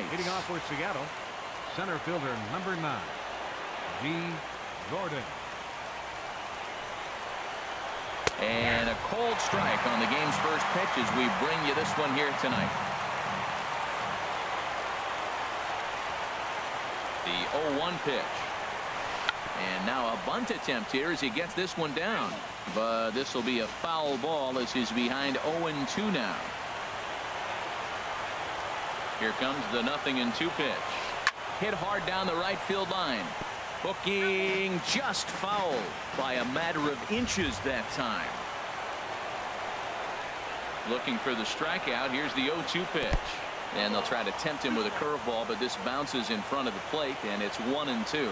Leading off for Seattle, center fielder number 9, G. Gordon. And a cold strike on the game's first pitch as we bring you this one here tonight. The 0-1 pitch. And now a bunt attempt here as he gets this one down. But this will be a foul ball as he's behind 0-2 now. Here comes the 0-2 pitch. Hit hard down the right field line. Hooking just foul by a matter of inches that time. Looking for the strikeout. Here's the 0-2 pitch. And they'll try to tempt him with a curveball, but this bounces in front of the plate, and it's 1-2.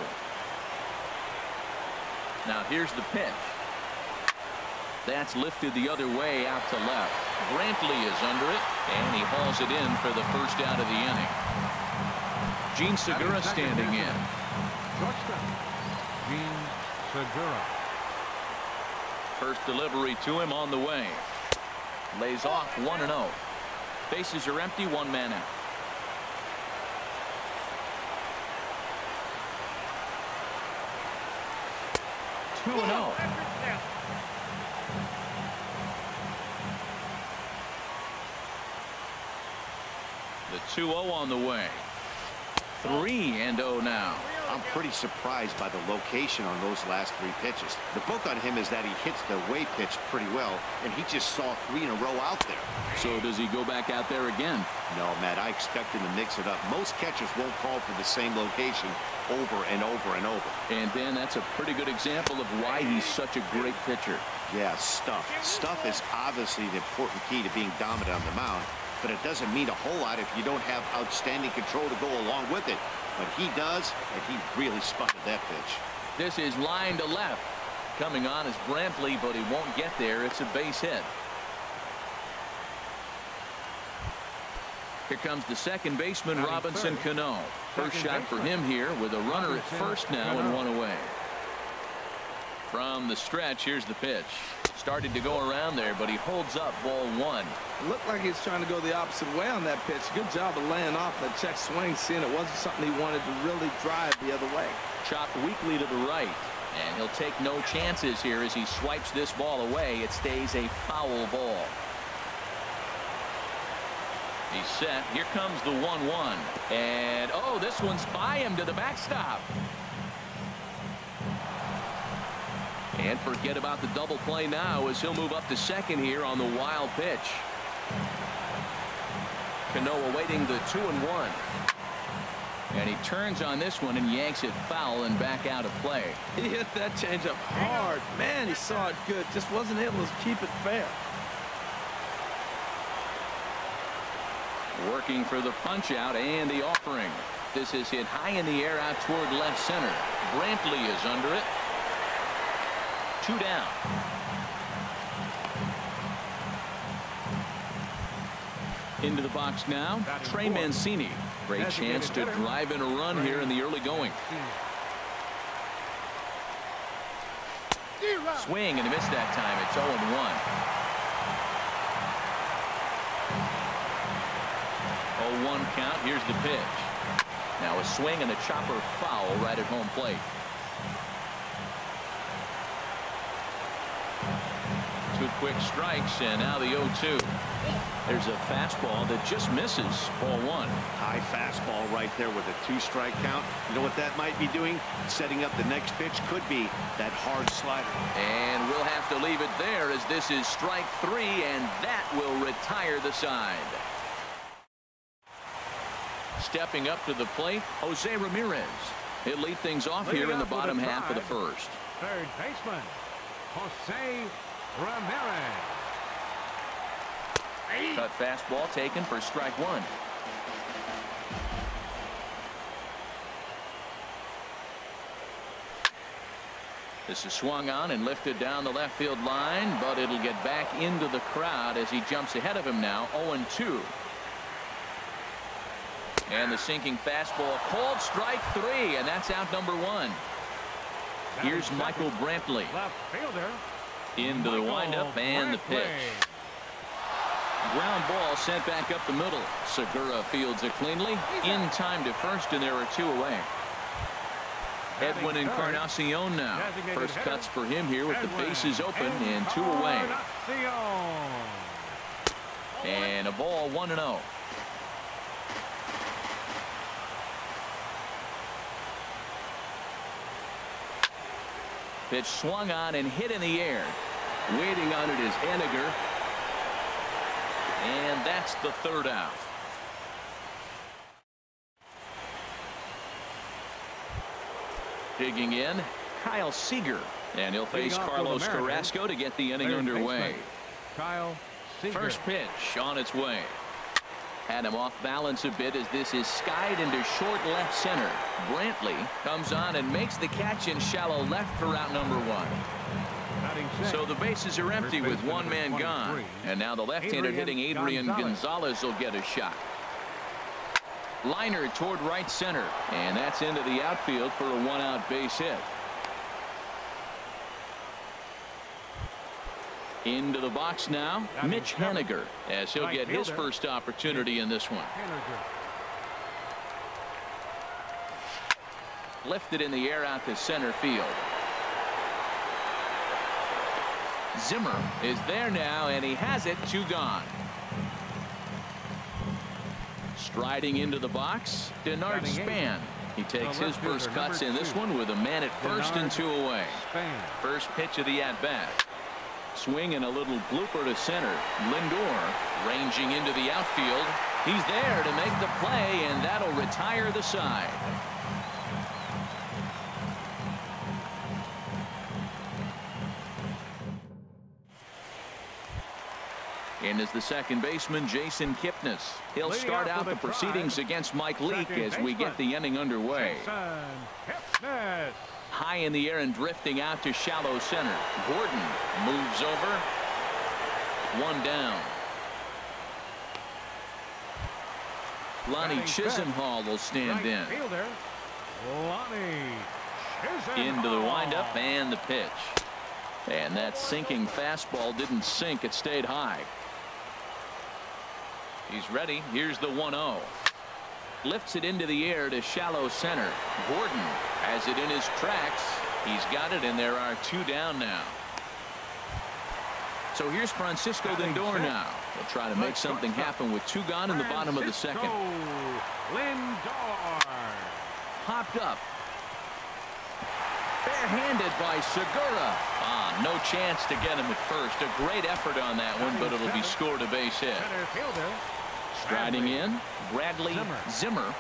Now here's the pitch. That's lifted the other way out to left. Brantley is under it, and he hauls it in for the first out of the inning. Gene Segura standing in. Gene Segura. First delivery to him on the way. Lays off 1-0. Bases are empty, one man out. Two and 0. The 2-0 on the way. 3-0 now. I'm pretty surprised by the location on those last 3 pitches. The book on him is that he hits the way pitch pretty well, and he just saw 3 in a row out there. So does he go back out there again? No, Matt, I expect him to mix it up. Most catchers won't call for the same location over and over and over. And Dan, that's a pretty good example of why he's such a great pitcher. Yeah, stuff. Stuff is obviously the important key to being dominant on the mound, but it doesn't mean a whole lot if you don't have outstanding control to go along with it. But he does, and he really spotted that pitch. This is line to left. Coming on is Brantley, but he won't get there. It's a base hit. Here comes the second baseman, Robinson Cano. First shot for him here with a runner at first now and 1 away. From the stretch, here's the pitch. Started to go around there, but he holds up ball 1. It looked like he was trying to go the opposite way on that pitch. Good job of laying off that check swing, seeing it wasn't something he wanted to really drive the other way. Chopped weakly to the right, and he'll take no chances here as he swipes this ball away. It stays a foul ball. He's set. Here comes the 1-1. And, oh, this one's by him to the backstop. And forget about the double play now as he'll move up to second here on the wild pitch. Cano awaiting the 2-1. And he turns on this one and yanks it foul and back out of play. He hit that changeup hard. Man, he saw it good. Just wasn't able to keep it fair. Working for the punch out and the offering. This is hit high in the air out toward left center. Brantley is under it. 2 down. Into the box now, Trey Mancini. Great chance to drive in a run here in the early going. Swing and a miss that time. It's 0-1. 0-1 count. Here's the pitch. Now a swing and a chopper foul right at home plate. 2 quick strikes, and now the 0-2. There's a fastball that just misses ball 1. High fastball right there with a 2-strike count. You know what that might be doing? Setting up the next pitch. Could be that hard slider. And we'll have to leave it there as this is strike 3, and that will retire the side. Stepping up to the plate, Jose Ramirez. He'll lead things off here in the bottom half of the first. Third baseman, Jose Ramirez. Cut fastball taken for strike 1. This is swung on and lifted down the left field line, but it'll get back into the crowd as he jumps ahead of him now. 0-2. And the sinking fastball, called strike 3, and that's out number 1. Here's Michael Brantley. Left fielder. Into the windup and the pitch. Ground ball sent back up the middle. Segura fields it cleanly. In time to first, and there are 2 away. Edwin Encarnacion now. First cuts for him here with the bases open and 2 away. And a ball 1-0. Pitch swung on and hit in the air. Waiting on it is Henniger. And that's the 3rd out. Digging in, Kyle Seager. And he'll face Carlos Carrasco to get the inning underway. Kyle Seager. First pitch on its way. Had him off balance a bit as this is skied into short left center. Brantley comes on and makes the catch in shallow left for out number 1. So the bases are empty with 1 man gone. And now the left-handed hitting Adrian Gonzalez will get a shot. Liner toward right center. And that's into the outfield for a 1-out base hit. Into the box now, Mitch Henniger, as he'll get his first opportunity in this one. Lifted in the air out to center field. Zimmer is there now, and he has it. 2 gone. Striding into the box, Denard Span. He takes his first cuts in this one with a man at first and 2 away. First pitch of the at-bat. Swing and a little blooper to center. Lindor ranging into the outfield. He's there to make the play, and that'll retire the side. In is the second baseman, Jason Kipnis. He'll start out the proceedings against Mike Leake as we get the inning underway. High in the air and drifting out to shallow center. Gordon moves over. 1 down. Lonnie Chisenhall will stand in. Into the windup and the pitch. And that sinking fastball didn't sink. It stayed high. He's ready. Here's the 1-0. Lifts it into the air to shallow center. Gordon has it in his tracks. He's got it, and there are 2 down now. So here's Francisco Lindor now. He'll try to make something happen with 2 gone in the bottom of the second. Lindor. Popped up. Barehanded by Segura. No chance to get him at first. A great effort on that one, but it'll be scored a base hit. Striding in, Bradley Zimmer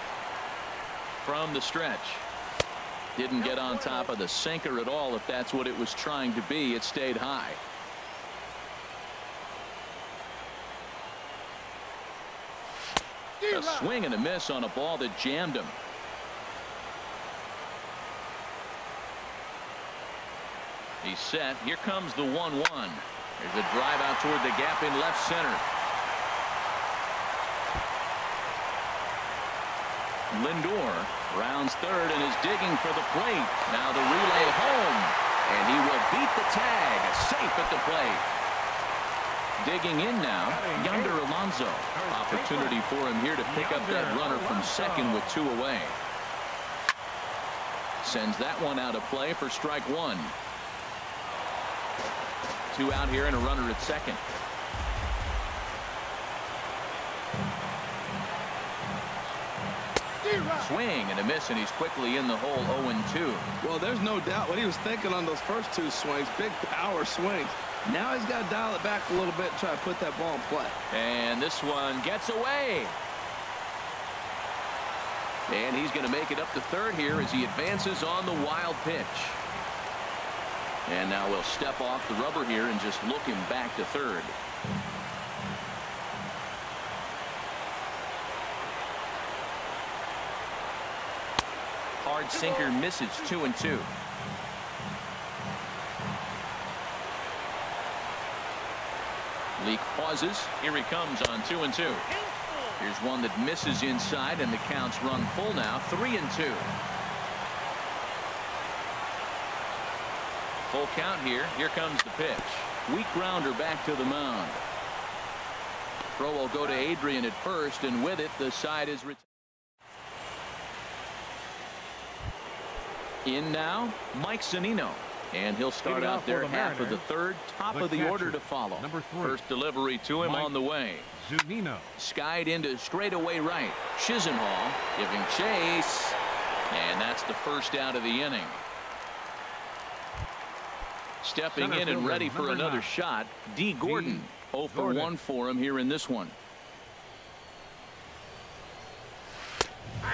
from the stretch. Didn't get on top of the sinker at all. If that's what it was trying to be, it stayed high. A swing and a miss on a ball that jammed him. He's set. Here comes the 1-1. There's a drive out toward the gap in left center. Lindor rounds third and is digging for the plate. Now the relay home, and he will beat the tag. Safe at the plate. Digging in now, Yonder Alonso. Opportunity for him here to pick up that runner from second with 2 away. Sends that one out of play for strike 1. 2 out here and a runner at second. Swing and a miss, and he's quickly in the hole. 0-2. Well, there's no doubt what he was thinking on those first 2 swings. Big power swings. Now he's got to dial it back a little bit and try to put that ball in play. And this one gets away. And he's going to make it up to third here as he advances on the wild pitch. And now we'll step off the rubber here and just look him back to third. Hard sinker misses. 2-2. Leake pauses. Here he comes on 2-2. Here's one that misses inside, and the counts run full now. 3-2. Full count here. Here comes the pitch. Weak grounder back to the mound. throw will go to Adrian at first, and with it, the side is in now, Mike Zunino. And he'll start out there half of the third, top of the order to follow. Number 3. First delivery to him on the way. Zunino. Skied into straightaway right. Chisenhall giving chase. And that's the first out of the inning. Stepping in and ready for another shot, D. Gordon. 0 for 1 for him here in this one.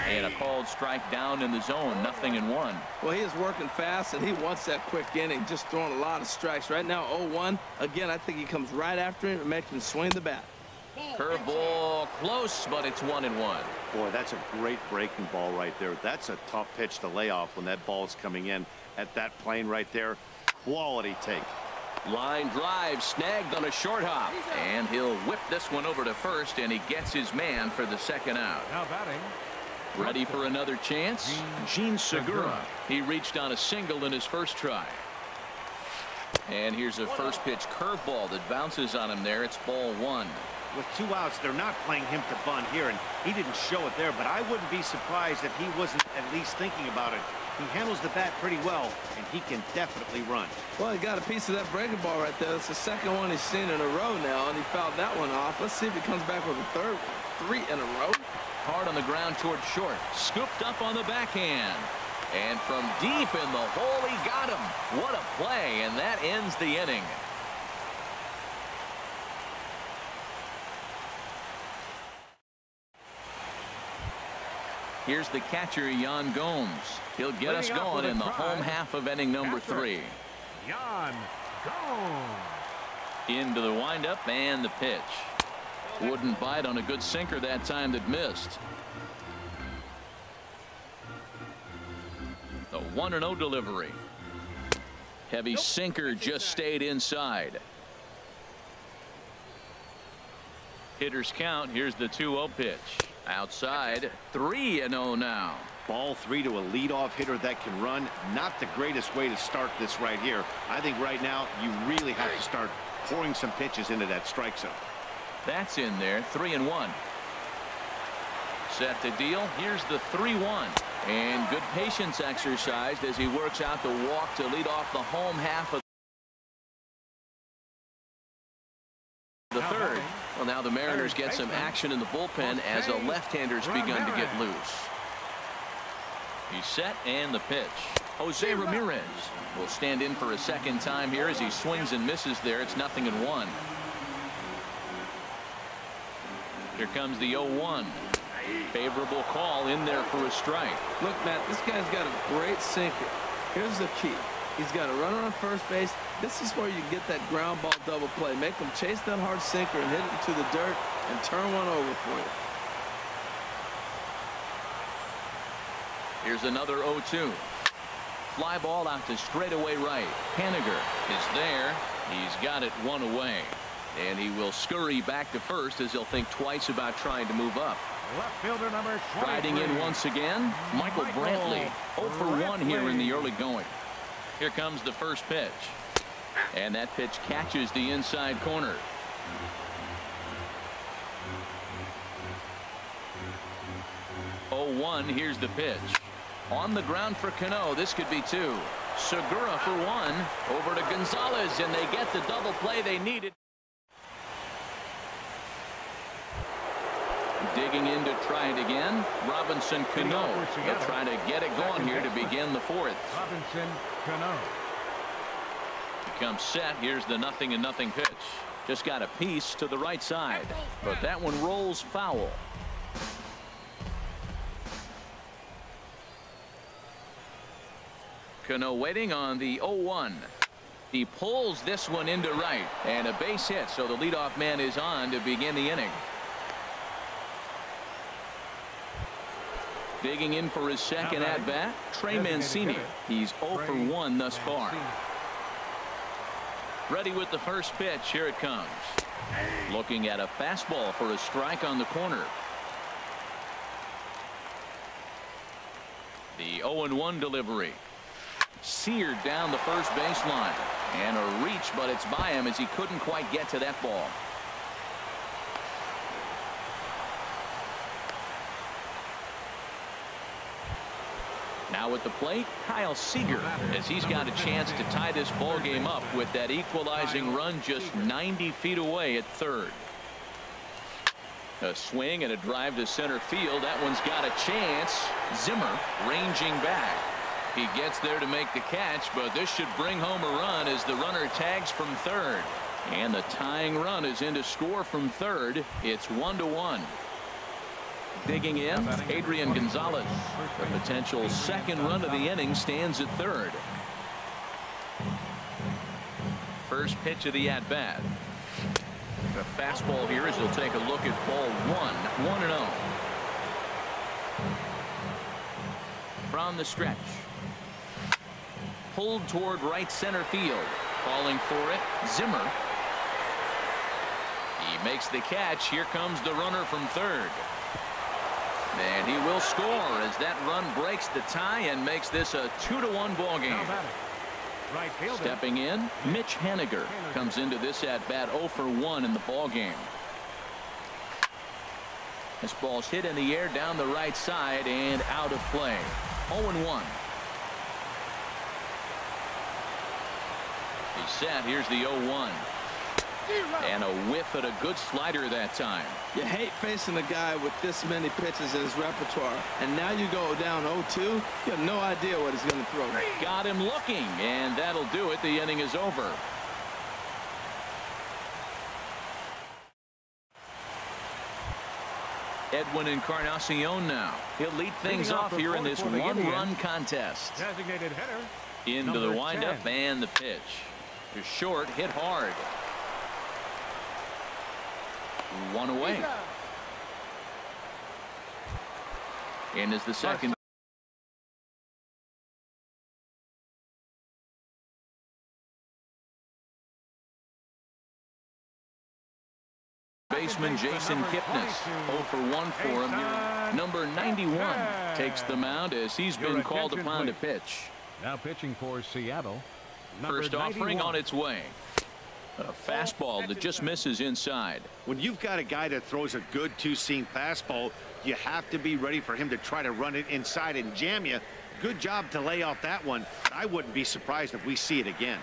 And a called strike down in the zone, 0-1. Well, he is working fast, and he wants that quick inning, just throwing a lot of strikes. Right now, 0-1. Again, I think he comes right after him and makes him swing the bat. Curveball close, but it's 1-1. Boy, that's a great breaking ball right there. That's a tough pitch to lay off when that ball's coming in at that plane right there. Quality take. Line drive snagged on a short hop, and he'll whip this one over to first, and he gets his man for the second out. Now batting. Ready for another chance? Jean Segura. He reached on a single in his first try. And here's a first pitch curveball that bounces on him there. It's ball 1. With 2 outs, they're not playing him to bunt here, and he didn't show it there, but I wouldn't be surprised if he wasn't at least thinking about it. He handles the bat pretty well, and he can definitely run. Well, he got a piece of that breaking ball right there. That's the second one he's seen in a row now, and he fouled that one off. Let's see if he comes back with a third, 3 in a row. Hard on the ground toward short. Scooped up on the backhand. And from deep in the hole, he got him. What a play, and that ends the inning. Here's the catcher, Yan Gomes. He'll get us going in the home half of inning number 3. Yan Gomes. Into the windup and the pitch. Wouldn't bite on a good sinker that time that missed. The 1-0 delivery. Heavy sinker just stayed inside. Hitters count. Here's the 2-0 pitch. Outside. 3-0 now. Ball 3 to a leadoff hitter that can run. Not the greatest way to start this right here. I think right now you really have to start pouring some pitches into that strike zone. That's in there. 3-1. Set the deal. Here's the 3-1. And good patience exercised as he works out the walk to lead off the home half of the third. Well, now the Mariners get some action in the bullpen as a left-hander's begun to get loose. He's set and the pitch. Jose Ramirez will stand in for a second time here as he swings and misses there. It's 0-1. Here comes the 0-1. Favorable call in there for a strike. Look, Matt, this guy's got a great sinker. Here's the key. He's got a runner on first base. This is where you get that ground ball double play. Make him chase that hard sinker and hit it to the dirt and turn one over for you. Here's another 0-2. Fly ball out to straightaway right. Haniger is there. He's got it 1 away. And he will scurry back to first as he'll think twice about trying to move up. Left fielder number 23. Riding in once again, Michael Brantley. 0 for 1 here in the early going. Here comes the first pitch. And that pitch catches the inside corner. Here's the pitch. On the ground for Cano. This could be 2. Segura for 1. Over to Gonzalez, and they get the double play they needed. Digging in to try it again. Robinson Cano. They'll try to get it going here to begin the 4th. Robinson Cano. He comes set. Here's the 0-0 pitch. Just got a piece to the right side, but that one rolls foul. Cano waiting on the 0-1. He pulls this one into right, and a base hit, so the leadoff man is on to begin the inning. Digging in for his second at-bat, Trey Mancini. He's 0 for 1 thus far. Ready with the first pitch. Here it comes. Looking at a fastball for a strike on the corner. The 0-1 delivery. Seared down the first baseline. And a reach, but it's by him as he couldn't quite get to that ball. Now at the plate, Kyle Seager, as he's got a chance to tie this ball game up with that equalizing run just 90 feet away at third. A swing and a drive to center field. That one's got a chance. Zimmer ranging back. He gets there to make the catch, but this should bring home a run as the runner tags from third. And the tying run is in to score from third. It's 1-1. Digging in, Adrian Gonzalez. The potential second run of the inning stands at third. First pitch of the at-bat. A fastball here as he'll take a look at ball one. 1-0. From the stretch. Pulled toward right center field. Falling for it, Zimmer. He makes the catch. Here comes the runner from third. And he will score as that run breaks the tie and makes this a 2-1 ball game. Right fielder. Stepping in, Mitch Haniger comes into this at bat 0 for 1 in the ball game. This ball's hit in the air down the right side and out of play. 0-1. He's set. Here's the 0-1. And a whiff at a good slider that time. You hate facing a guy with this many pitches in his repertoire. And now you go down 0-2. You have no idea what he's going to throw. Got him looking, and that'll do it. The inning is over. Edwin Encarnacion now. He'll lead things off here in this one-run contest. Designated hitter. Into the windup 10. and the pitch. To short, hit hard. One away. And is the second baseman Jason Kipnis. 0 for 1 for him. Number 91 takes the mound as he's been called upon to pitch. Now pitching for Seattle. First offering on its way. A fastball that just misses inside. When you've got a guy that throws a good two-seam fastball, you have to be ready for him to try to run it inside and jam you. Good job to lay off that one. I wouldn't be surprised if we see it again.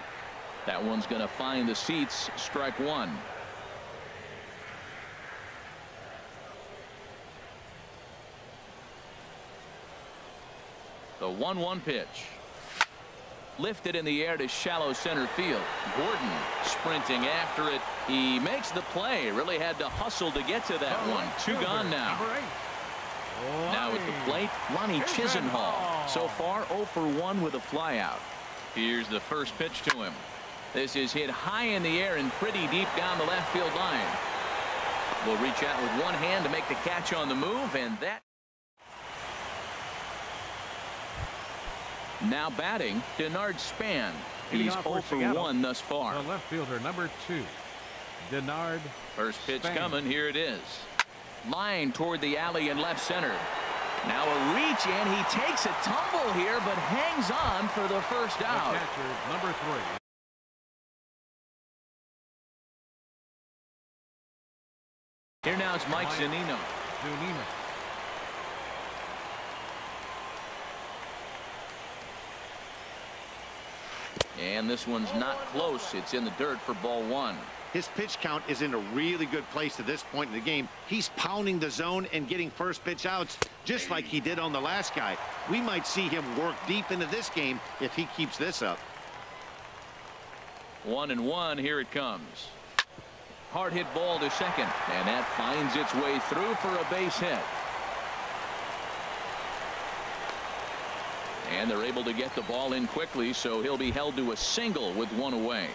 That one's going to find the seats. Strike one. The 1-1 pitch. Lifted in the air to shallow center field. Gordon sprinting after it. He makes the play. Really had to hustle to get to that one. Two gone now. Now at the plate, Lonnie Chisenhall. So far 0 for 1 with a flyout. Here's the first pitch to him. This is hit high in the air and pretty deep down the left field line. Will reach out with one hand to make the catch on the move, and that. Now batting, Denard Span. He's 0 for 1 thus far. The left fielder, number 2, Denard. First pitch Span. coming. Here it is. Line toward the alley in left center. Now a reach, and he takes a tumble here, but hangs on for the first out. The catcher, number 3. Here now it's Mike Zunino. And this one's not close. It's in the dirt for ball 1. His pitch count is in a really good place at this point in the game. He's pounding the zone and getting first pitch outs just like he did on the last guy. We might see him work deep into this game if he keeps this up. 1-1. Here it comes. Hard hit ball to second, and that finds its way through for a base hit. And they're able to get the ball in quickly, so he'll be held to a single with one away.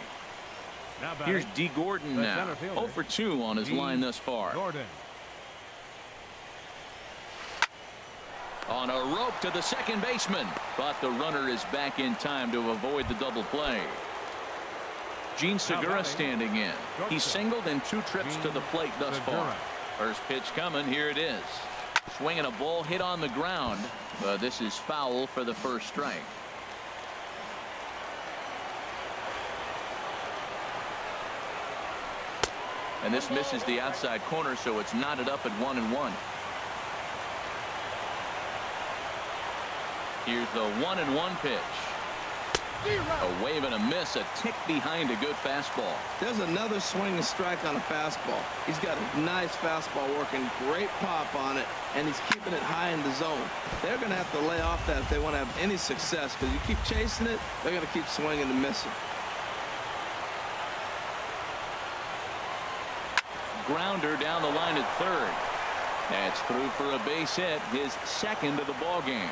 Here's D. Gordon now. 0 for 2 on his line thus far. Gordon. On a rope to the second baseman, but the runner is back in time to avoid the double play. Gene Segura standing in. He's singled in 2 trips to the plate thus far. First pitch coming. Here it is. Swinging a ball hit on the ground, but this is foul for the first strike. And this misses the outside corner, so it's knotted up at 1-1. Here's the 1-1 pitch. A wave and a miss, a tick behind a good fastball. There's another swing and strike on a fastball. He's got a nice fastball working, great pop on it, and he's keeping it high in the zone. They're going to have to lay off that if they want to have any success, because you keep chasing it, they're going to keep swinging and missing. Grounder down the line at third. That's through for a base hit, his second of the ball game.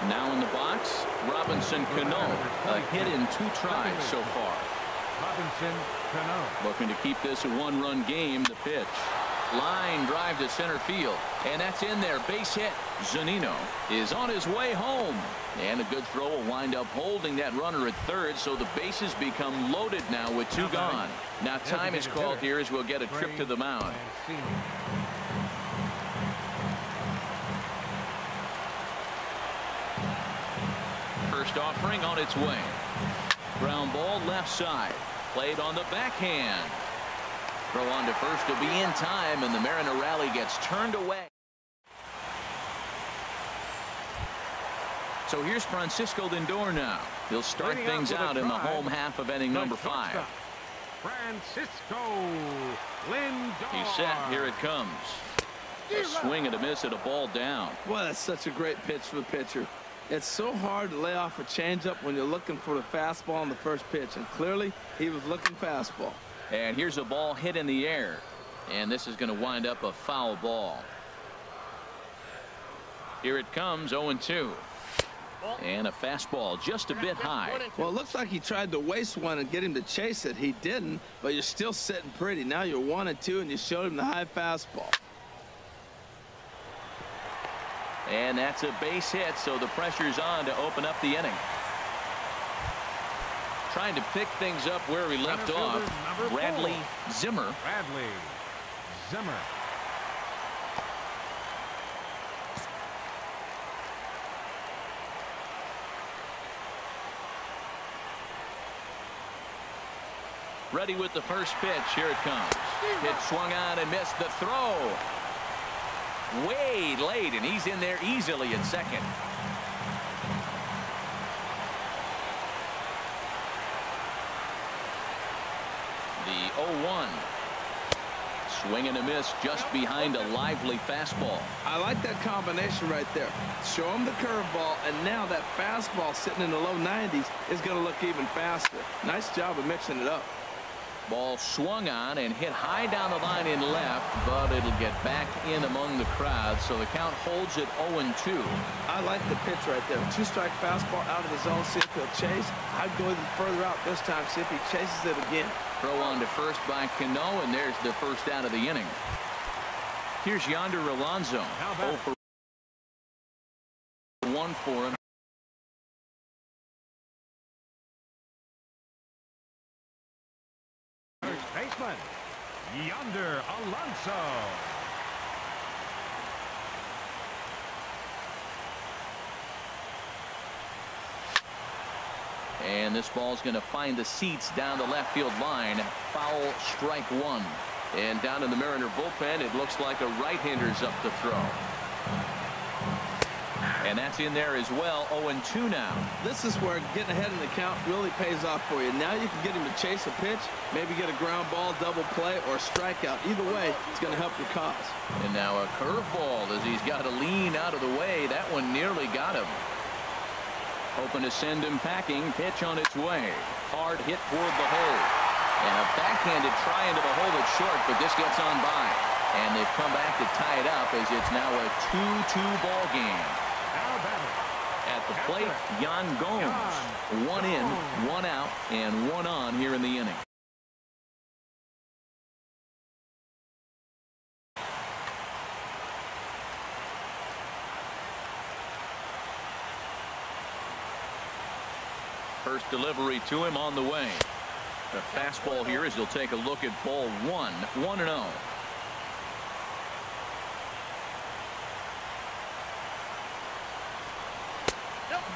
Now in the box, Robinson Cano, a hit in 2 tries so far. Robinson Cano. Looking to keep this a 1-run game. The pitch. Line drive to center field, and that's in there. Base hit. Zunino is on his way home, and a good throw will wind up holding that runner at third, so the bases become loaded now with 2 gone. Now time is called here as we'll get a trip to the mound. First offering on its way. Ground ball left side. Played on the backhand. Throw on to first to be in time, and the Mariner rally gets turned away. So here's Francisco Lindor now. He'll start things out in the home half of inning number 5. Francisco Lindor. He's set. Here it comes. A swing and a miss at a ball down. Well, that's such a great pitch for the pitcher. It's so hard to lay off a changeup when you're looking for the fastball on the first pitch, and clearly he was looking fastball. And here's a ball hit in the air, and this is going to wind up a foul ball. Here it comes, 0-2. And a fastball just a bit high. Well, it looks like he tried to waste one and get him to chase it. He didn't, but you're still sitting pretty. Now you're 1-2, and you showed him the high fastball. And that's a base hit, so the pressure's on to open up the inning. Trying to pick things up where we left off, Bradley Zimmer. Bradley Zimmer. Ready with the first pitch. Here it comes. Pitch swung on and missed. The throw. Way late, and he's in there easily at second. The 0-1. Swing and a miss just behind a lively fastball. I like that combination right there. Show him the curveball, and now that fastball sitting in the low 90s is going to look even faster. Nice job of mixing it up. Ball swung on and hit high down the line in left, but it'll get back in among the crowd, so the count holds at 0-2. I like the pitch right there. 2-strike fastball out of the zone, see if he'll chase. I'd go even further out this time, see if he chases it again. Throw on to first by Cano, and there's the first out of the inning. Here's Yonder Alonso. 0 for 1 for him. First baseman, Yonder Alonso. And this ball's going to find the seats down the left field line. Foul, strike 1. And down in the Mariner bullpen, it looks like a right-hander's up to throw. And that's in there as well. 0-2 now. This is where getting ahead in the count really pays off for you. Now you can get him to chase a pitch, maybe get a ground ball, double play, or a strikeout. Either way, it's going to help your cause. And now a curveball as he's got to lean out of the way. That one nearly got him. Hoping to send him packing. Pitch on its way. Hard hit toward the hole. And a backhanded try into the hole that's short, but this gets on by. And they've come back to tie it up as it's now a 2-2 ball game. At the plate, Yan Gomes. 1 in, 1 out, and 1 on here in the inning. First delivery to him on the way. The fastball here as he'll take a look at ball 1. 1-0.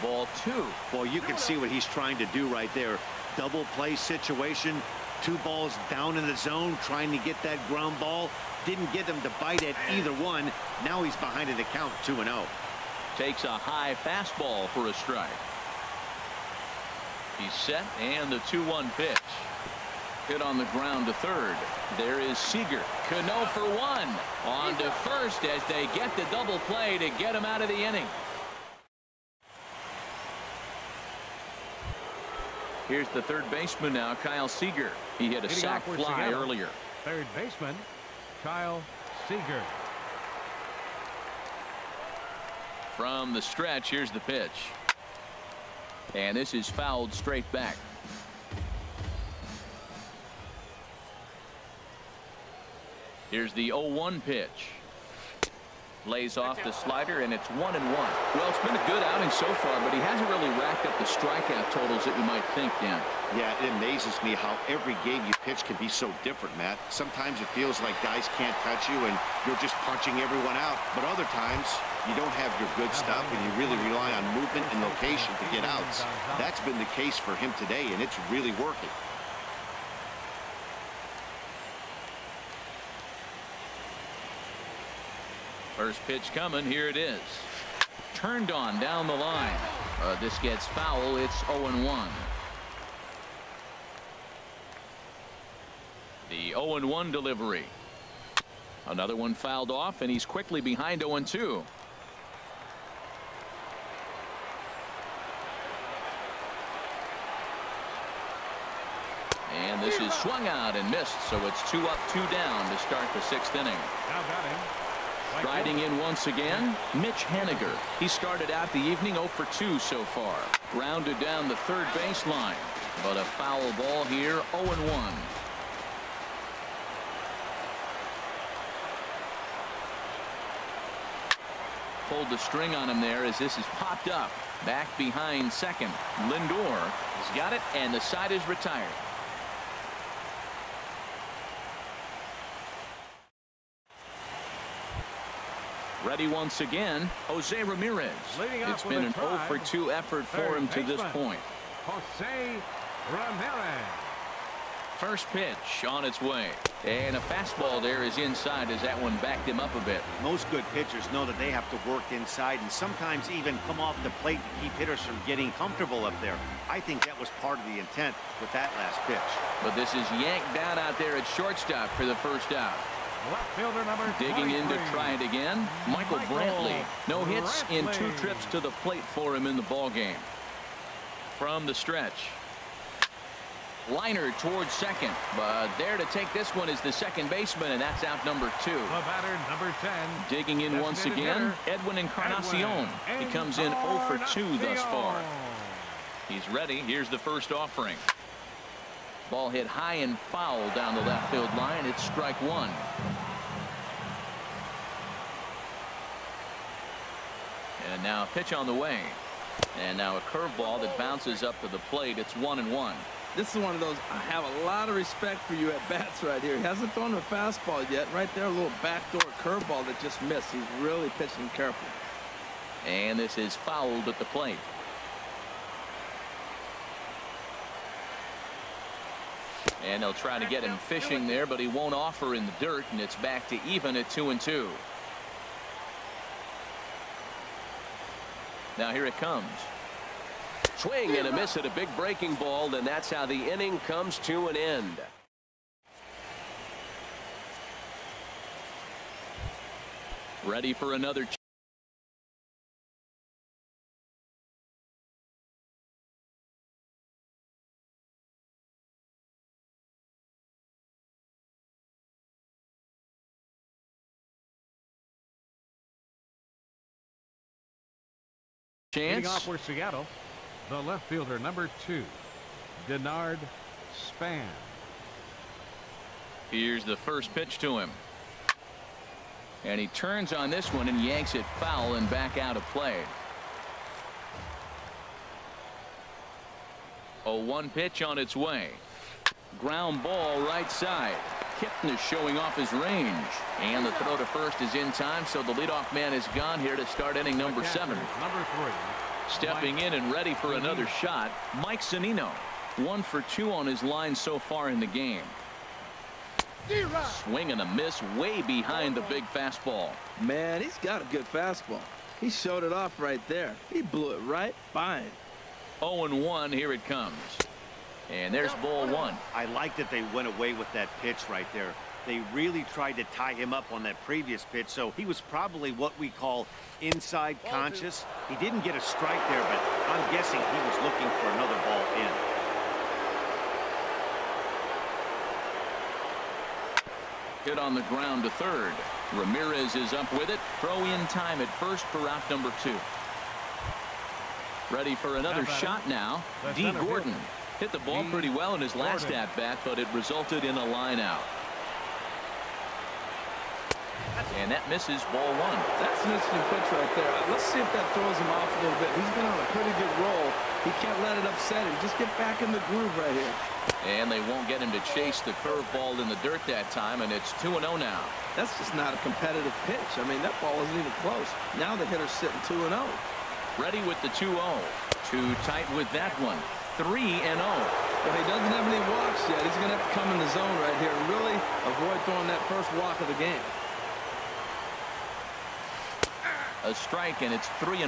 Ball 2. Well, you can see what he's trying to do right there. Double play situation. 2 balls down in the zone trying to get that ground ball. Didn't get him to bite at either one. Now he's behind in the count, 2-0. Takes a high fastball for a strike. He's set, and the 2-1 pitch. Hit on the ground to third. There is Seager. Cano for 1. On to first as they get the double play to get him out of the inning. Here's the third baseman now, Kyle Seager. He hit a sac fly earlier. Third baseman, Kyle Seager. From the stretch, here's the pitch. And this is fouled straight back. Here's the 0-1 pitch. Lays off the slider, and it's 1-1. Well, it's been a good outing so far, but he hasn't really racked up the strikeout totals that you might think, Dan. Yeah, it amazes me how every game you pitch can be so different, Matt. Sometimes it feels like guys can't touch you and you're just punching everyone out. But other times you don't have your good stuff and you really rely on movement and location to get outs. That's been the case for him today, and it's really working. First pitch coming. Here it is. Turned on down the line. This gets foul. It's 0-1. The 0-1 delivery. Another one fouled off, and he's quickly behind 0-2. And this is swung out and missed, so it's 2 up, 2 down to start the 6th inning. Now got him. Striding in once again, Mitch Haniger. He started out the evening 0 for 2 so far. Grounded down the third baseline, but a foul ball here, 0-1. Pulled the string on him there as this is popped up. Back behind second. Lindor has got it, and the side is retired. Ready once again, Jose Ramirez. It's been an 0 for 2 effort for him to this point. Jose Ramirez. First pitch on its way. And a fastball there is inside as that one backed him up a bit. Most good pitchers know that they have to work inside and sometimes even come off the plate to keep hitters from getting comfortable up there. I think that was part of the intent with that last pitch. But this is yanked down out there at shortstop for the first out. Left fielder number Digging 23. in to try it again. Michael Brantley. No hits in 2 trips to the plate for him in the ball game. From the stretch. Liner towards second, but there to take this one is the second baseman, and that's out number 2. The batter, number 10. Digging in once again, Edwin Encarnacion. He comes in 0 for 2 thus far. He's ready. Here's the first offering. Ball hit high and foul down the left field line. It's strike 1. And now a pitch on the way. And now a curveball that bounces up to the plate. It's 1-1. This is one of those, I have a lot of respect for you at bats right here. He hasn't thrown a fastball yet. Right there, a little backdoor curveball that just missed. He's really pitching carefully. And this is fouled at the plate. And they'll try to get him fishing there, but he won't offer in the dirt, and it's back to even at 2-2. Now here it comes. Swing and a miss at a big breaking ball, and that's how the inning comes to an end. Ready for another chance. Leading off for Seattle, the left fielder number 2, Denard Span. Here's the first pitch to him. And he turns on this one and yanks it foul and back out of play. 0-1 pitch on its way. Ground ball right side. Kipnis showing off his range. And the throw to first is in time, so the leadoff man is gone here to start inning number 7. Number 3. Stepping in and ready for another shot, Mike Zunino. 1 for 2 on his line so far in the game. Swing and a miss way behind the big fastball. Man, he's got a good fastball. He showed it off right there. He blew it right by him. 0-1, here it comes. And there's ball 1. I like that they went away with that pitch right there. They really tried to tie him up on that previous pitch, so he was probably what we call inside conscious. He didn't get a strike there, but I'm guessing he was looking for another ball in. Hit on the ground to third. Ramirez is up with it. Throw in time at first for out number 2. Ready for another shot now. D. Gordon hit the ball pretty well in his last at-bat, but it resulted in a line out. And that misses ball 1. That's an interesting pitch right there. Let's see if that throws him off a little bit. He's been on a pretty good roll. He can't let it upset him. Just get back in the groove right here. And they won't get him to chase the curveball in the dirt that time, and it's 2-0 now. That's just not a competitive pitch. I mean, that ball isn't even close. Now the hitter's sitting 2-0. Ready with the 2-0. Too tight with that one. 3-0. Well, he doesn't have any walks yet. He's going to have to come in the zone right here and really avoid throwing that first walk of the game. A strike, and it's 3-1.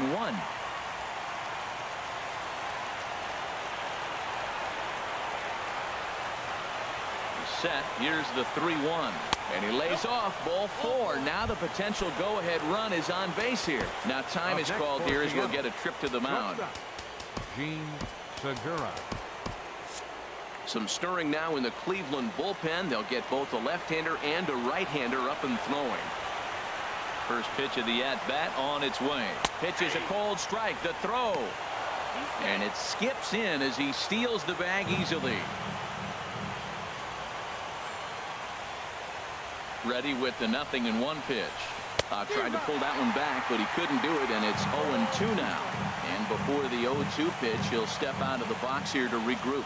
Set. Here's the 3-1. And he lays off ball 4. Now the potential go-ahead run is on base here. Now time is called here as we'll get a trip to the mound. Gene Segura. Some stirring now in the Cleveland bullpen. They'll get both a left-hander and a right-hander up and throwing. First pitch of the at-bat on its way. Pitch is a cold strike. The throw. And it skips in as he steals the bag easily. Ready with the 0-1 pitch. Tried to pull that one back, but he couldn't do it, and it's 0-2 now. And before the 0-2 pitch, he'll step out of the box here to regroup.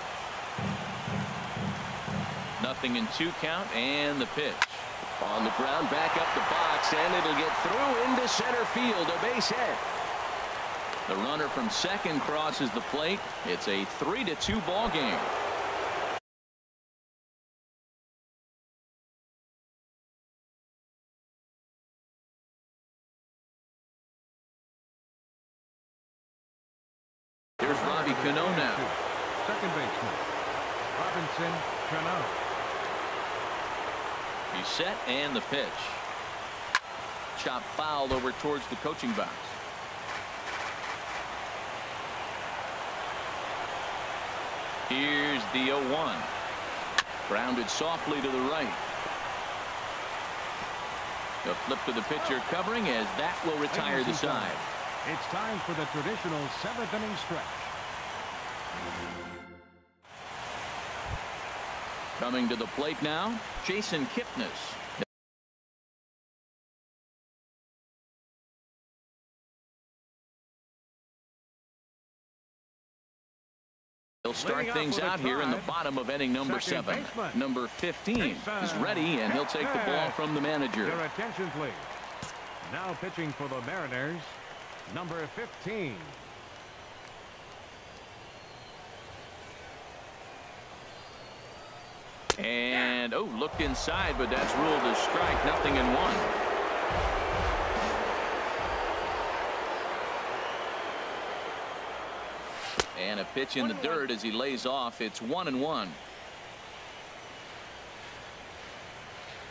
0-2 count, and the pitch. On the ground, back up the box, and it'll get through into center field, a base hit. The runner from second crosses the plate. It's a 3-2 ball game. Here's Robbie Cano now. Second baseman, Robinson Cano. He's set, and the pitch. Chop foul over towards the coaching box. Here's the 0-1. Grounded softly to the right. The flip to the pitcher covering as that will retire the side. It's time for the traditional 7th inning stretch. Coming to the plate now, Jason Kipnis. He'll start things out here in the bottom of inning number 7. Number 15 is ready, and he'll take the ball from the manager. Your attention, please. Now pitching for the Mariners, number 15. And looked inside, but that's ruled a strike. 0-1. And a pitch in the dirt as he lays off. It's 1-1.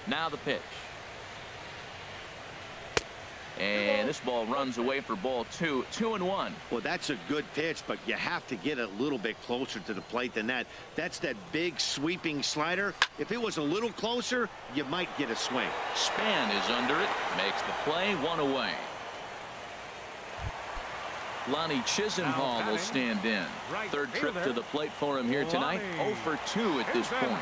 Now the pitch. And this ball runs away for ball 2. 2-1. Well, that's a good pitch, but you have to get a little bit closer to the plate than that. That's that big sweeping slider. If it was a little closer, you might get a swing. Span is under it. Makes the play. 1 away. Lonnie Chisenhall will stand in. Third trip to the plate for him here tonight. 0 for 2 at this point.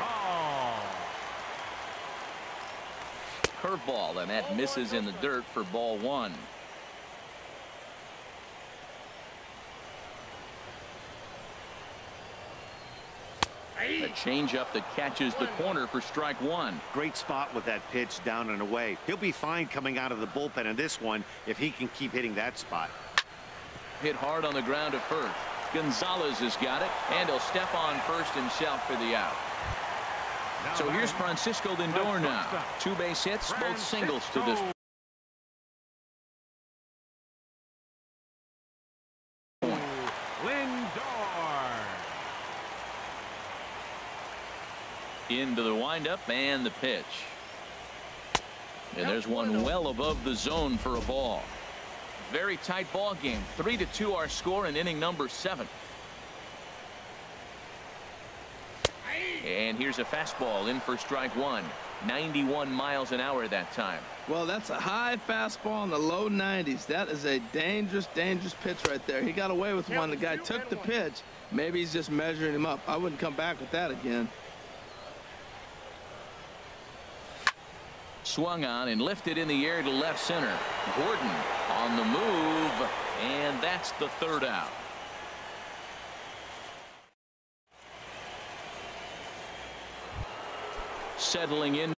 Curveball, and that misses in the dirt for ball 1. A changeup that catches the corner for strike 1. Great spot with that pitch down and away. He'll be fine coming out of the bullpen in this one if he can keep hitting that spot. Hit hard on the ground at first. Gonzalez has got it, and he'll step on first himself for the out. So here's Francisco Lindor now. 2 base hits, both singles to this point. Lindor. Into the windup and the pitch. And there's one well above the zone for a ball. Very tight ball game. 3-2 our score in inning number 7. And here's a fastball in for strike 1. 91 miles an hour that time. Well, that's a high fastball in the low 90s. That is a dangerous, dangerous pitch right there. He got away with one. The guy took the pitch. Maybe he's just measuring him up. I wouldn't come back with that again. Swung on and lifted in the air to left center. Gordon on the move, and that's the 3rd out. Settling in.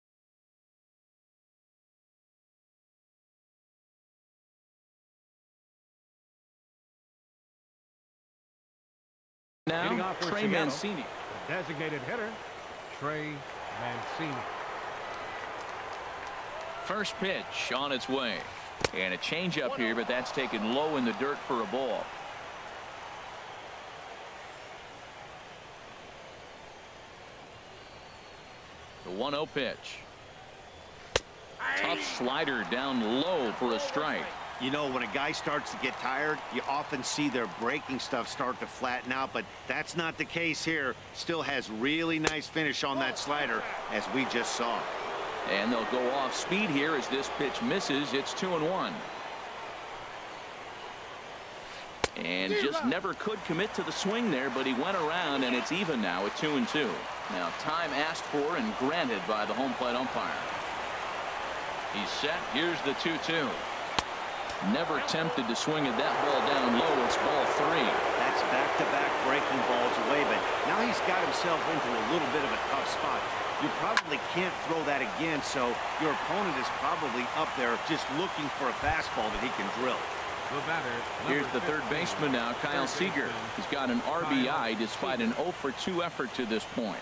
Now, Trey Mancini. The designated hitter, Trey Mancini. First pitch on its way. And a changeup here, but that's taken low in the dirt for a ball. The 1-0 pitch. Tough slider down low for a strike. You know, when a guy starts to get tired, you often see their breaking stuff start to flatten out, but that's not the case here. Still has really nice finish on that slider, as we just saw. And they'll go off speed here as this pitch misses. It's 2-1. And just never could commit to the swing there, but he went around, and it's even now at 2-2. Now, time asked for and granted by the home plate umpire. He's set. Here's the 2-2. Never tempted to swing at that ball down low. It's ball 3. That's back-to-back breaking balls away, but now he's got himself into a little bit of a tough spot. You probably can't throw that again, so your opponent is probably up there just looking for a fastball that he can drill. The batter, here's the 3rd baseman now, Kyle Seager. He's got an RBI despite an 0-for-2 effort to this point.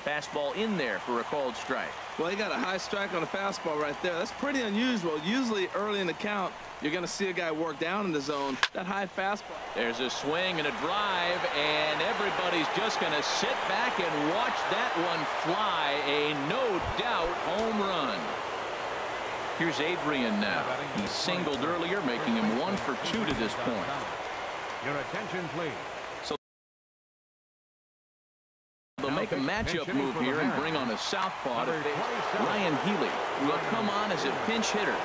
Fastball in there for a called strike. Well, he got a high strike on a fastball right there. That's pretty unusual. Usually early in the count, you're going to see a guy work down in the zone. That high fastball. There's a swing and a drive, and everybody's just going to sit back and watch that one fly. A no-doubt home run. Here's Adrian now. He singled earlier, making him 1-for-2 to this point. Your attention, please. They'll make a matchup move here and bring on a southpaw to face Ryan Healy, who will come on as a pinch hitter.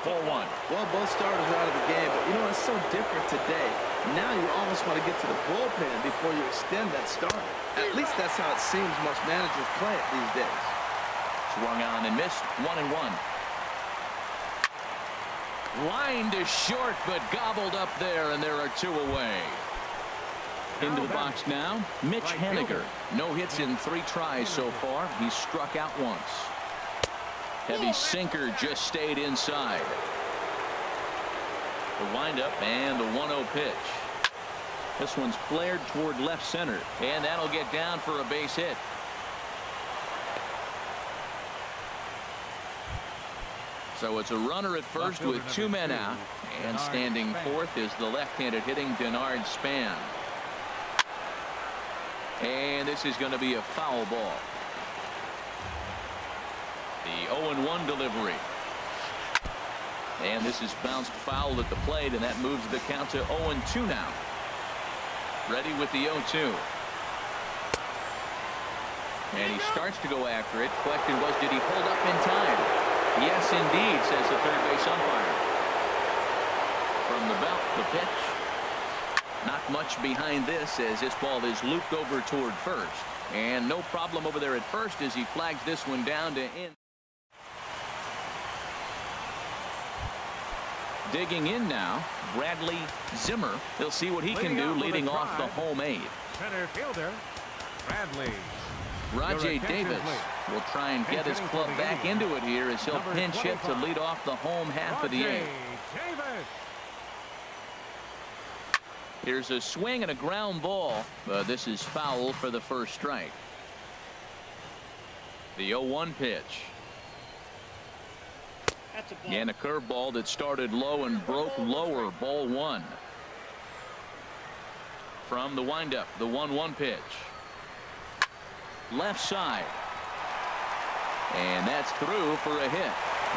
4-1. Well, both starters are out of the game, but you know, it's so different today. Now you almost want to get to the bullpen before you extend that start. At least that's how it seems most managers play it these days. Swung on and missed. 1-1. Line to short, but gobbled up there, and there are 2 away. Into the box now, Mitch Haniger. No hits in 3 tries so far. He's struck out once. Heavy sinker just stayed inside. The windup and the 1-0 pitch. This one's flared toward left center, and that'll get down for a base hit. So it's a runner at first with 2 men out, and standing fourth is the left-handed hitting Denard Span. And this is going to be a foul ball. The 0-1 delivery. And this is bounced foul at the plate, and that moves the count to 0-2 now. Ready with the 0-2. And he starts to go after it. Question was, did he hold up in time? Yes, indeed, says the 3rd base umpire. From the belt, the pitch. Not much behind this as this ball is looped over toward first. And no problem over there at first as he flags this one down to in. Digging in now, Bradley Zimmer. He'll see what he can do leading off the home 8. Center fielder, Bradley. Rajay Davis will try and get his club back into it here as he'll pinch hit to lead off the home half of the 8th. Here's a swing and a ground ball. This is foul for the first strike. The 0-1 pitch. And a curveball that started low and broke lower. Ball 1. From the windup, the 1-1 pitch. Left side. And that's through for a hit.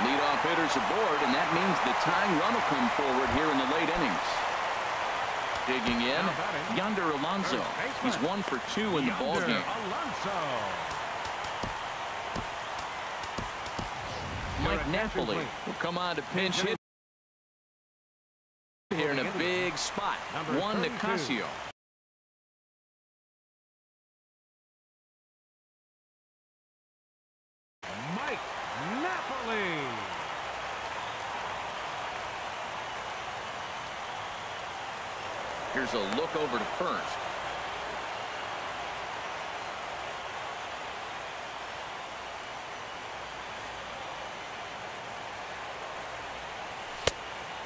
Leadoff hitters aboard, and that means the tying run will come forward here in the late innings. Digging in, Yonder Alonso. He's 1 for 2 in the ballgame. Mike Napoli will come on to pinch hit here in a big spot. Juan Nicasio. Mike Napoli. Here's a look over to first.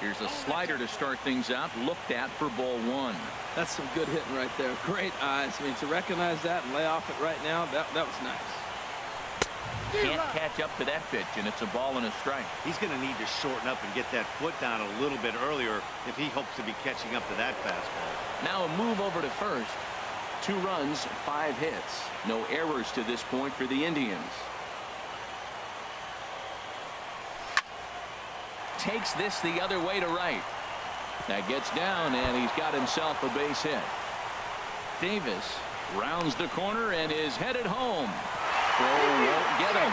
Here's a slider to start things out. Looked at for ball 1. That's some good hitting right there. Great eyes. I mean, to recognize that and lay off it right now, that was nice. Can't catch up to that pitch, and it's a ball and a strike. He's going to need to shorten up and get that foot down a little bit earlier if he hopes to be catching up to that fastball. Now a move over to first. 2 runs, 5 hits. No errors to this point for the Indians. Takes this the other way to right. That gets down, and he's got himself a base hit. Davis rounds the corner and is headed home. Throw won't get him.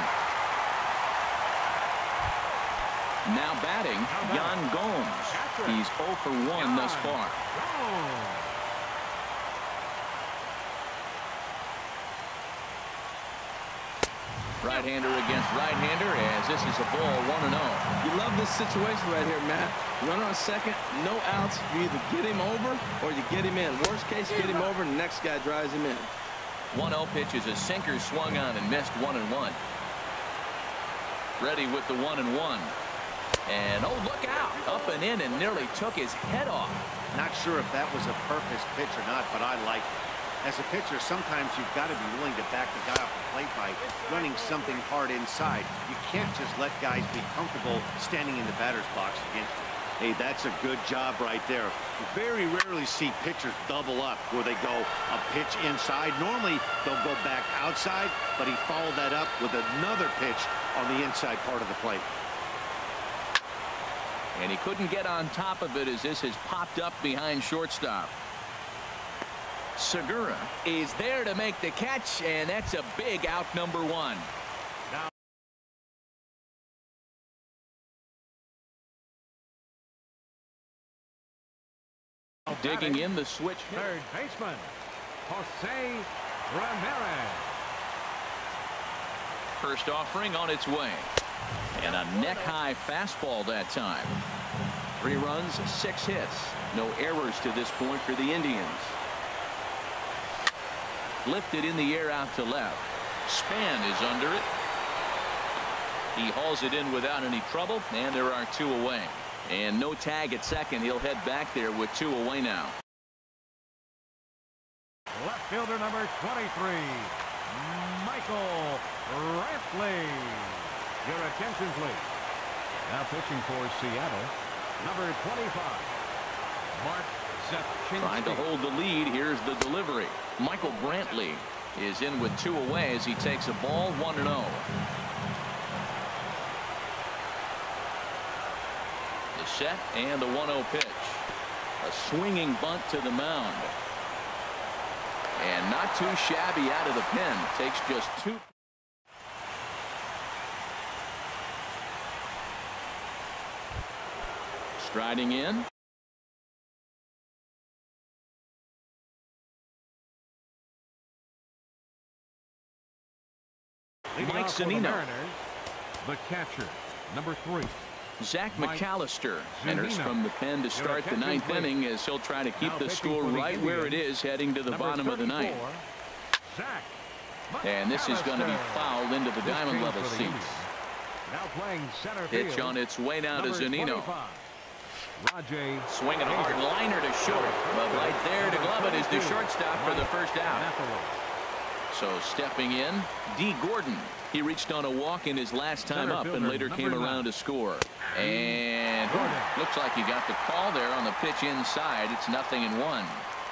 Now batting, Yan Gomes. He's 0 for 1 thus far. Right-hander against right-hander, as this is a ball 1-0. You love this situation right here, Matt. Runner on second, no outs. You either get him over or you get him in. Worst case, get him over and the next guy drives him in. 1-0 pitch is a sinker swung on and missed 1-1. Ready with the 1-1. And oh, look out. Up and in and nearly took his head off. Not sure if that was a purpose pitch or not, but I like it. As a pitcher, sometimes you've got to be willing to back the guy off the plate by running something hard inside. You can't just let guys be comfortable standing in the batter's box against you. Hey, that's a good job right there. You very rarely see pitchers double up where they go a pitch inside. Normally, they'll go back outside, but he followed that up with another pitch on the inside part of the plate. And he couldn't get on top of it as this has popped up behind shortstop. Segura is there to make the catch, and that's a big out, number 1. Digging in the switch. Third baseman, Jose Ramirez. First offering on its way. And a neck-high fastball that time. 3 runs, 6 hits. No errors to this point for the Indians. Lifted in the air out to left. Span is under it. He hauls it in without any trouble, and there are 2 away. And no tag at second. He'll head back there with 2 away now. Left fielder number 23, Michael Brantley. Your attention, please. Now pitching for Seattle, number 25, Mark Zepchinski. Trying to hold the lead. Here's the delivery. Michael Brantley is in with 2 away as he takes a ball 1-0. The set and the 1-0 pitch. A swinging bunt to the mound. And not too shabby out of the pen. Takes just 2. Striding in. Mike Zunino. The catcher, number 3. Zach McAllister enters from the pen to start the 9th inning as he'll try to keep the score right where it is heading to the bottom of the 9th. And this is going to be fouled into the diamond level seats. Now playing center Pitch field, on its way now to Zunino. Rajay. Swinging a hard liner to short. But right there to glove it is the shortstop for the first out. So stepping in, D. Gordon. He reached on a walk in his last time up and later came around to score. And looks like he got the call there on the pitch inside. It's 0-1.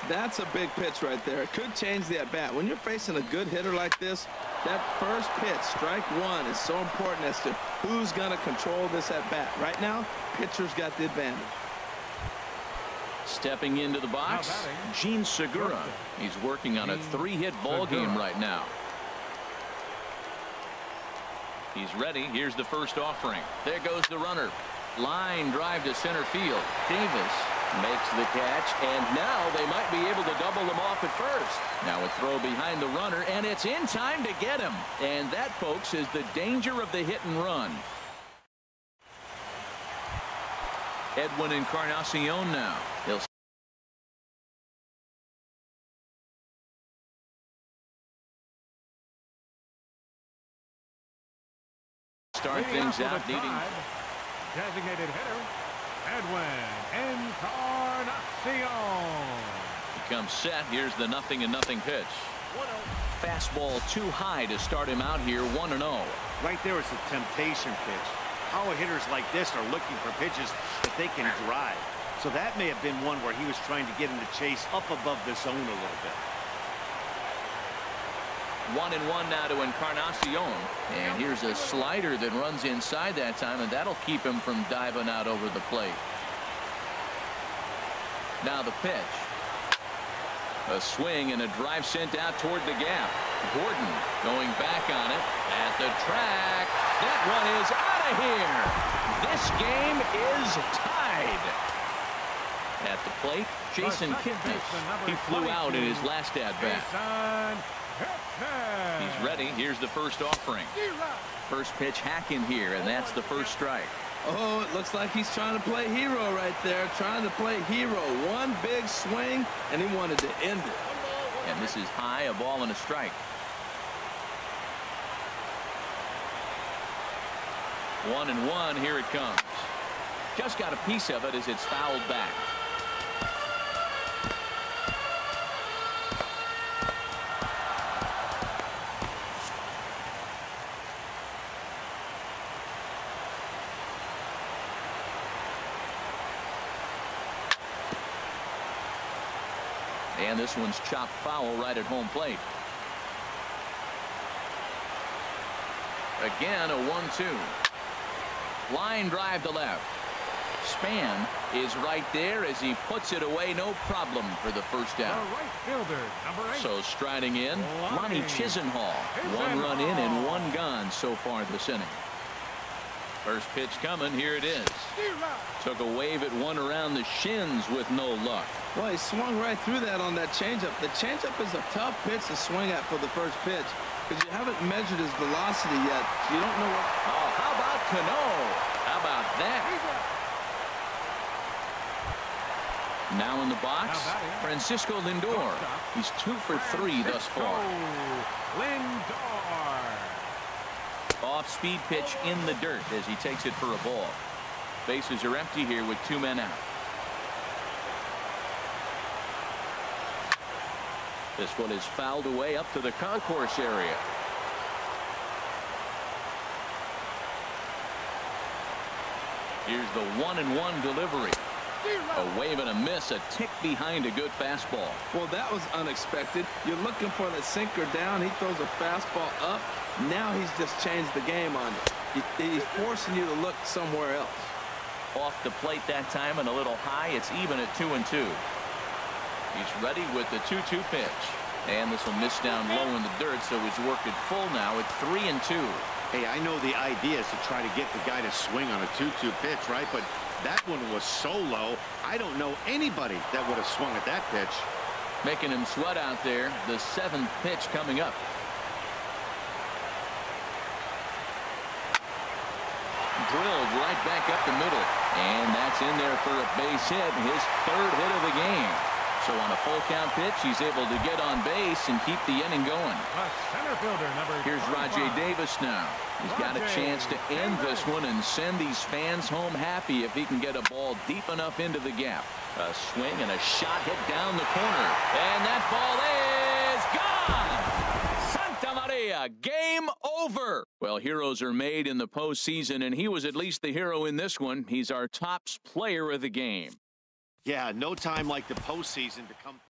That's a big pitch right there. It could change the at-bat. When you're facing a good hitter like this, that first pitch, strike one, is so important as to who's going to control this at-bat. Right now, pitcher's got the advantage. Stepping into the box, Gene Segura. He's working on a 3-hit ball game right now. He's ready. Here's the first offering. There goes the runner. Line drive to center field. Davis makes the catch, and now they might be able to double them off at first. Now a throw behind the runner, and it's in time to get him. And that, folks, is the danger of the hit and run. Edwin Encarnacion now. He'll start things out needing. Designated hitter, Edwin Encarnacion. He comes set. Here's the 0-0 pitch. Fastball too high to start him out here. 1-0. Right there is a temptation pitch. Power hitters like this are looking for pitches that they can drive. So that may have been one where he was trying to get him to chase up above the zone a little bit. 1-1 now to Encarnacion. And here's a slider that runs inside that time, and that'll keep him from diving out over the plate. Now the pitch. A swing and a drive sent out toward the gap. Gordon going back on it at the track. That one is out of here. This game is tied. At the plate, Jason Kipnis. He flew out in his last at-bat. He's ready. Here's the first offering. First pitch hack in here, and that's the first strike. Oh, it looks like he's trying to play hero right there. Trying to play hero. One big swing, and he wanted to end it. And this is high, a ball and a strike. 1-1. Here it comes. Just got a piece of it as it's fouled back. And this one's chopped foul right at home plate. Again, a 1-2. Line drive to left. Span is right there as he puts it away. No problem for the first down. Right fielder, number 8. So striding in, Lonnie Chisenhall. 1 run in and 1 gone so far this inning. First pitch coming. Here it is. Took a wave at one around the shins with no luck. Well, he swung right through that on that changeup. The changeup is a tough pitch to swing at for the first pitch because you haven't measured his velocity yet. You don't know what. Oh, how about Cano? How about that? Now in the box, Francisco Lindor. He's 2 for 3 thus far. Lindor. Off-speed pitch in the dirt as he takes it for a ball. Bases are empty here with 2 men out. This one is fouled away up to the concourse area. Here's the 1-1 delivery. A wave and a miss, a tick behind a good fastball. Well, that was unexpected. You're looking for the sinker down. He throws a fastball up. Now he's just changed the game on it. He's forcing you to look somewhere else. Off the plate that time and a little high. It's even at 2-2. He's ready with the 2-2 pitch. And this will miss down low in the dirt, so he's worked it full now at 3-2. Hey, I know the idea is to try to get the guy to swing on a 2-2 pitch, right? But that one was so low, I don't know anybody that would have swung at that pitch. Making him sweat out there. The 7th pitch coming up. Drilled right back up the middle. And that's in there for a base hit. His 3rd hit of the game. So on a full count pitch, he's able to get on base and keep the inning going. The center fielder, number Here's 25. Rajay Davis now. He's got a chance to end this one and send these fans home happy if he can get a ball deep enough into the gap. A swing and a shot hit down the corner. And that ball is gone! Santa Maria, game over! Well, heroes are made in the postseason, and he was at least the hero in this one. He's our top player of the game. Yeah, no time like the postseason to come.